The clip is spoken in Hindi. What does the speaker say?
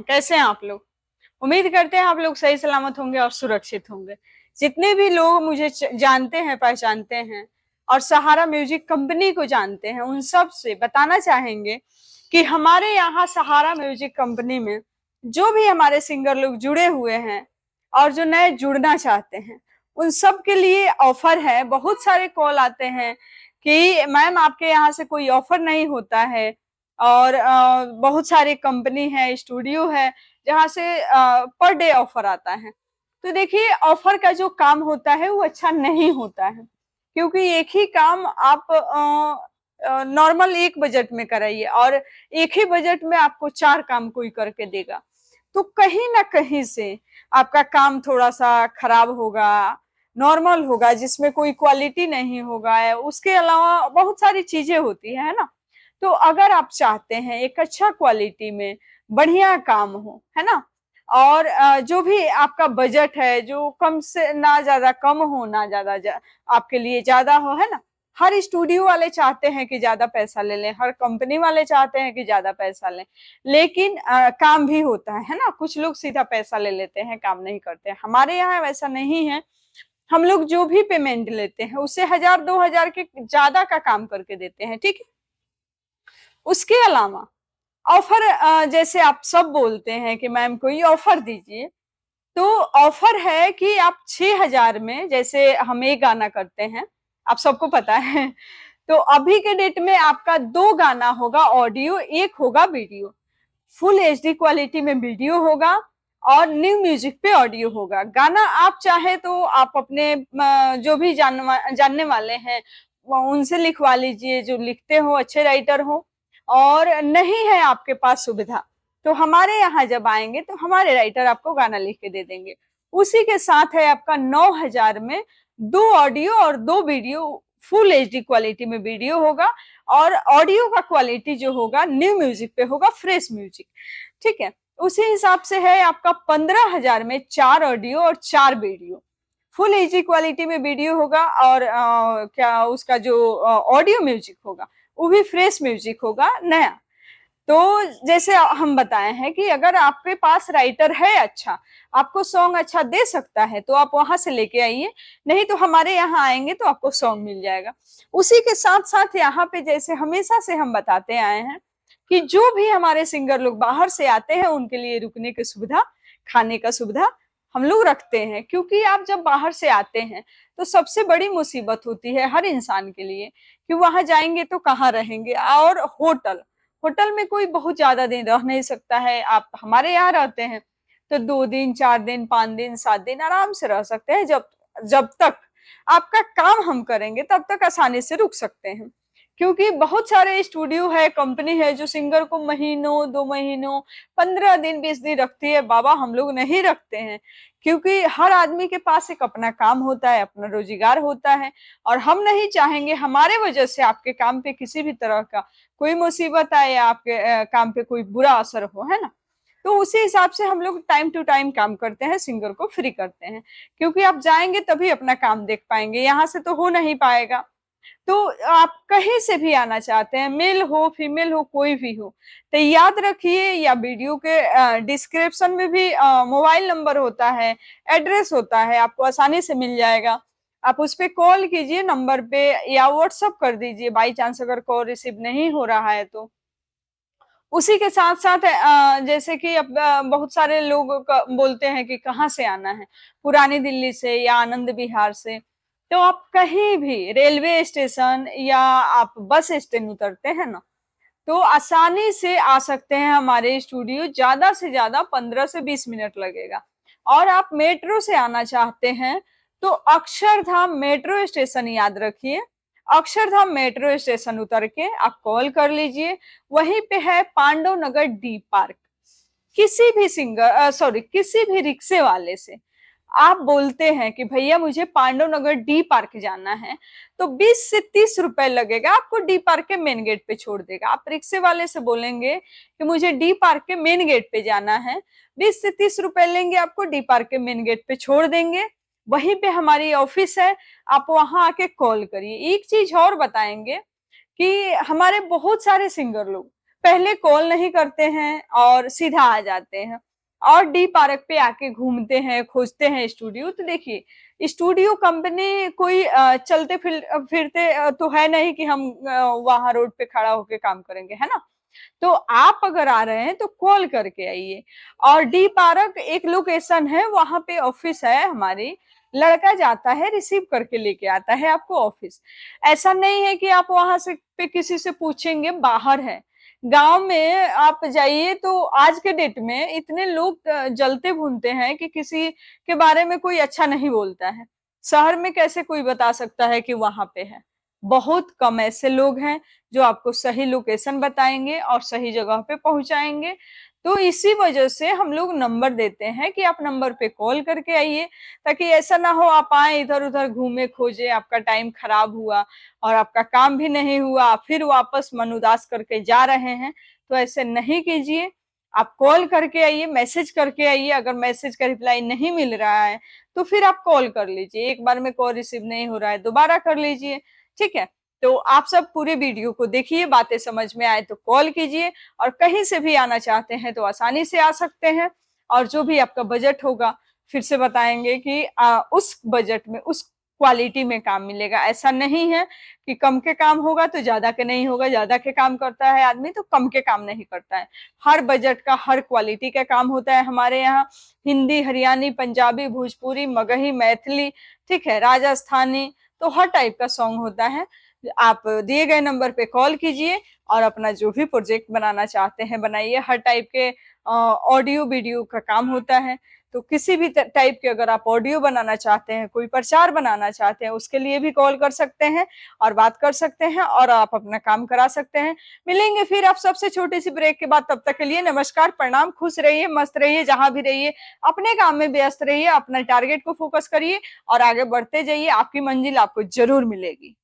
कैसे हैं आप लोग। उम्मीद करते हैं आप लोग सही सलामत होंगे और सुरक्षित होंगे। जितने भी लोग मुझे जानते हैं, पहचानते हैं और सहारा म्यूजिक कंपनी को जानते हैं, उन सब से बताना चाहेंगे कि हमारे यहाँ सहारा म्यूजिक कंपनी में जो भी हमारे सिंगर लोग जुड़े हुए हैं और जो नए जुड़ना चाहते हैं, उन सब के लिए ऑफर है। बहुत सारे कॉल आते हैं कि मैम आपके यहाँ से कोई ऑफर नहीं होता है, और बहुत सारी कंपनी है, स्टूडियो है जहाँ से पर डे ऑफर आता है। तो देखिए, ऑफर का जो काम होता है वो अच्छा नहीं होता है, क्योंकि एक ही काम आप नॉर्मल एक बजट में कराइए और एक ही बजट में आपको 4 काम कोई करके देगा, तो कहीं ना कहीं से आपका काम थोड़ा सा खराब होगा, नॉर्मल होगा, जिसमें कोई क्वालिटी नहीं होगा। उसके अलावा बहुत सारी चीजें होती है ना। तो अगर आप चाहते हैं एक अच्छा क्वालिटी में बढ़िया काम हो, है ना, और जो भी आपका बजट है, जो कम से ना ज्यादा कम हो ना ज्यादा आपके लिए ज्यादा हो, है ना। हर स्टूडियो वाले चाहते हैं कि ज्यादा पैसा ले लें, हर कंपनी वाले चाहते हैं कि ज्यादा पैसा लें, लेकिन काम भी होता है ना। कुछ लोग सीधा पैसा ले लेते हैं, काम नहीं करते। हमारे यहाँ वैसा नहीं है। हम लोग जो भी पेमेंट लेते हैं उससे 1000-2000 के ज्यादा का काम करके देते हैं, ठीक है। उसके अलावा ऑफर, जैसे आप सब बोलते हैं कि मैम कोई ऑफर दीजिए, तो ऑफर है कि आप 6000 में, जैसे हम एक गाना करते हैं, आप सबको पता है, तो अभी के डेट में आपका 2 गाना होगा ऑडियो, एक होगा वीडियो। फुल एचडी क्वालिटी में वीडियो होगा और न्यू म्यूजिक पे ऑडियो होगा। गाना आप चाहे तो आप अपने जो भी जानने वाले हैं उनसे लिखवा लीजिए, जो लिखते हो, अच्छे राइटर हो। और नहीं है आपके पास सुविधा, तो हमारे यहाँ जब आएंगे तो हमारे राइटर आपको गाना लिख के दे देंगे। उसी के साथ है आपका 9000 में 2 ऑडियो और 2 वीडियो, फुल एचडी क्वालिटी में वीडियो होगा, और ऑडियो का क्वालिटी जो होगा न्यू म्यूजिक पे होगा, फ्रेश म्यूजिक, ठीक है। उसी हिसाब से है आपका 15000 में 4 ऑडियो और 4 वीडियो। फुल एचडी क्वालिटी में वीडियो होगा, और क्या उसका जो ऑडियो म्यूजिक होगा वो भी फ्रेश म्यूजिक होगा, नया। तो जैसे हम बताए हैं कि अगर आपके पास राइटर है अच्छा, आपको सॉन्ग अच्छा दे सकता है, तो आप वहां से लेके आइए। नहीं तो हमारे यहाँ आएंगे तो आपको सॉन्ग मिल जाएगा। उसी के साथ साथ यहाँ पे जैसे हमेशा से हम बताते आए हैं कि जो भी हमारे सिंगर लोग बाहर से आते हैं उनके लिए रुकने की सुविधा, खाने का सुविधा हम लोग रखते हैं। क्योंकि आप जब बाहर से आते हैं तो सबसे बड़ी मुसीबत होती है हर इंसान के लिए कि वहां जाएंगे तो कहाँ रहेंगे। और होटल होटल में कोई बहुत ज्यादा दिन रह नहीं सकता है। आप हमारे यहाँ रहते हैं तो 2 दिन, 4 दिन, 5 दिन, 7 दिन आराम से रह सकते हैं। जब जब तक आपका काम हम करेंगे तब तक आसानी से रुक सकते हैं। क्योंकि बहुत सारे स्टूडियो है, कंपनी है जो सिंगर को महीनों, 2 महीनों, 15 दिन, 20 दिन रखती है। बाबा हम लोग नहीं रखते हैं, क्योंकि हर आदमी के पास एक अपना काम होता है, अपना रोजगार होता है, और हम नहीं चाहेंगे हमारे वजह से आपके काम पे किसी भी तरह का कोई मुसीबत आए या आपके काम पे कोई बुरा असर हो, है ना। तो उसी हिसाब से हम लोग टाइम टू टाइम काम करते हैं, सिंगर को फ्री करते हैं। क्योंकि आप जाएंगे तभी अपना काम देख पाएंगे, यहाँ से तो हो नहीं पाएगा। तो आप कहीं से भी आना चाहते हैं, मेल हो फीमेल हो कोई भी हो, तो याद रखिए, या वीडियो के डिस्क्रिप्शन में भी मोबाइल नंबर होता है, एड्रेस होता है, आपको आसानी से मिल जाएगा। आप उस पर कॉल कीजिए नंबर पे, या व्हाट्सअप कर दीजिए बाई चांस अगर कॉल रिसीव नहीं हो रहा है तो। उसी के साथ साथ जैसे कि अब बहुत सारे लोग बोलते हैं कि कहाँ से आना है, पुरानी दिल्ली से या आनंद विहार से। तो आप कहीं भी रेलवे स्टेशन या आप बस स्टैंड उतरते हैं ना, तो आसानी से आ सकते हैं हमारे स्टूडियो। ज्यादा से ज्यादा 15 से 20 मिनट लगेगा। और आप मेट्रो से आना चाहते हैं तो अक्षरधाम मेट्रो स्टेशन याद रखिए, अक्षरधाम मेट्रो स्टेशन उतर के आप कॉल कर लीजिए। वहीं पे है पांडव नगर डी पार्क। किसी भी किसी भी रिक्शे वाले से आप बोलते हैं कि भैया मुझे पांडव नगर डी पार्क जाना है, तो 20 से 30 रुपए लगेगा, आपको डी पार्क के मेन गेट पे छोड़ देगा। आप रिक्शे वाले से बोलेंगे कि मुझे डी पार्क के मेन गेट पे जाना है, 20 से 30 रुपए लेंगे, आपको डी पार्क के मेन गेट पे छोड़ देंगे। वहीं पे हमारी ऑफिस है, आप वहां आके कॉल करिए। एक चीज और बताएंगे कि हमारे बहुत सारे सिंगर लोग पहले कॉल नहीं करते हैं और सीधा आ जाते हैं और डी पार्क पे आके घूमते हैं, खोजते हैं स्टूडियो। तो देखिए स्टूडियो कंपनी कोई चलते फिरते तो है नहीं कि हम वहां रोड पे खड़ा होके काम करेंगे, है ना। तो आप अगर आ रहे हैं तो कॉल करके आइए। और डी पार्क एक लोकेशन है, वहां पे ऑफिस है हमारी, लड़का जाता है रिसीव करके लेके आता है आपको ऑफिस। ऐसा नहीं है कि आप वहां से पे किसी से पूछेंगे, बाहर है। गांव में आप जाइए तो आज के डेट में इतने लोग जलते भूनते हैं कि किसी के बारे में कोई अच्छा नहीं बोलता है। शहर में कैसे कोई बता सकता है कि वहां पे है। बहुत कम ऐसे लोग हैं जो आपको सही लोकेशन बताएंगे और सही जगह पे पहुंचाएंगे। तो इसी वजह से हम लोग नंबर देते हैं कि आप नंबर पे कॉल करके आइए, ताकि ऐसा ना हो आप आए इधर उधर घूमे खोजे, आपका टाइम खराब हुआ और आपका काम भी नहीं हुआ, आप फिर वापस मन उदास करके जा रहे हैं। तो ऐसे नहीं कीजिए। आप कॉल करके आइए, मैसेज करके आइए। अगर मैसेज का रिप्लाई नहीं मिल रहा है तो फिर आप कॉल कर लीजिए। एक बार में कॉल रिसीव नहीं हो रहा है, दोबारा कर लीजिए। ठीक है। तो आप सब पूरे वीडियो को देखिए, बातें समझ में आए तो कॉल कीजिए। और कहीं से भी आना चाहते हैं तो आसानी से आ सकते हैं। और जो भी आपका बजट होगा, फिर से बताएंगे कि उस बजट में उस क्वालिटी में काम मिलेगा। ऐसा नहीं है कि कम के काम होगा तो ज्यादा के नहीं होगा, ज्यादा के काम करता है आदमी तो कम के काम नहीं करता है। हर बजट का हर क्वालिटी का काम होता है हमारे यहाँ। हिंदी, हरियाणी, पंजाबी, भोजपुरी, मगही, मैथिली, ठीक है, राजस्थानी, तो हर टाइप का सॉन्ग होता है। आप दिए गए नंबर पे कॉल कीजिए और अपना जो भी प्रोजेक्ट बनाना चाहते हैं बनाइए। हर टाइप के ऑडियो वीडियो का काम होता है। तो किसी भी टाइप के अगर आप ऑडियो बनाना चाहते हैं, कोई प्रचार बनाना चाहते हैं, उसके लिए भी कॉल कर सकते हैं और बात कर सकते हैं और आप अपना काम करा सकते हैं। मिलेंगे फिर आप सबसे छोटी सी ब्रेक के बाद। तब तक के लिए नमस्कार, प्रणाम, खुश रहिए, मस्त रहिए, जहां भी रहिए अपने काम में व्यस्त रहिए, अपना टारगेट को फोकस करिए और आगे बढ़ते जाइए। आपकी मंजिल आपको जरूर मिलेगी।